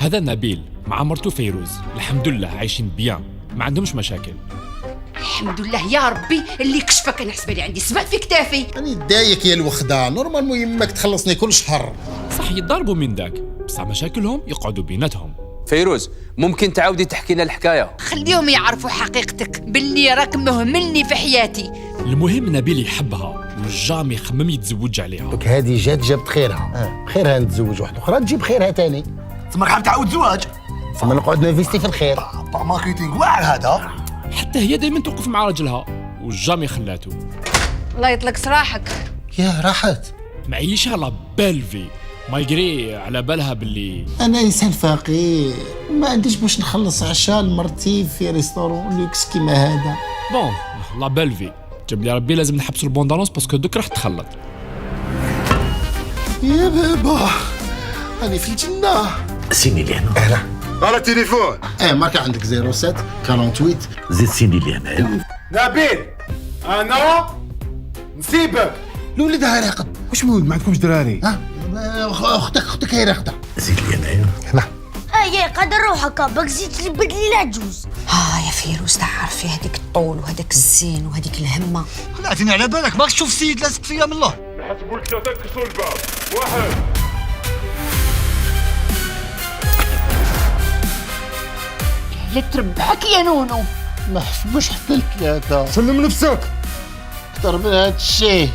هذا نبيل مع مرته فيروز، الحمد لله عايشين بيان، ما عندهمش مشاكل. الحمد لله يا ربي اللي كشفك. انا حسبالي عندي سبع في كتافي. راني دايك يا الوخده، نورمالمون يماك تخلصني كل شهر. صح يتضاربوا من داك، بصح مشاكلهم يقعدوا بيناتهم. فيروز ممكن تعاودي تحكي لنا الحكايه؟ خليهم يعرفوا حقيقتك باللي راك مهملني في حياتي. المهم نبيل يحبها وجامي يخمم يتزوج عليها. دوك هذه جابت خيرها، خيرها نتزوج واحده اخرى تجيب خيرها تاني. تسمى حاب تعاود زواج؟ ثم نقعد نفيستي في الخير. طع ماركتينغ واعر هذا. حتى هي دائما توقف مع راجلها وجامي خلاته. الله يطلق سراحك. يا راحت. معيشها لا بالفي مالغري على بالها باللي انا انسان فقير وما عنديش باش نخلص عشاء لمرتي في ريستورون لوكس كيما هذا. بون لا بالفي جاب لي ربي لازم نحبسوا البوندانوس باسكو دوك راح تخلط. يا بابا راني في الجنه. سيني لي هنا. على التليفون. ماركه عندك 07 48. زيد سيني لي هنا. نبيل انا نسيبك. الولد هاي راقد. واش مود ما عندكمش دراري؟ اختك هي راقده. زيد لي هنا. يا قدر روحك باك زيد تبدلي العجوز. يا فيروز تعرفي هذيك الطول وهذاك الزين وهذيك الهمه. خلعتني على بالك ماكش تشوف السيد لازق فيا من الله. حسبوا ثلاثة كسروا الباب. واحد. لا تربحك يا نونو. ما حسبوش حتى الثلاثه. سلم نفسك. اكثر من هذا الشيء.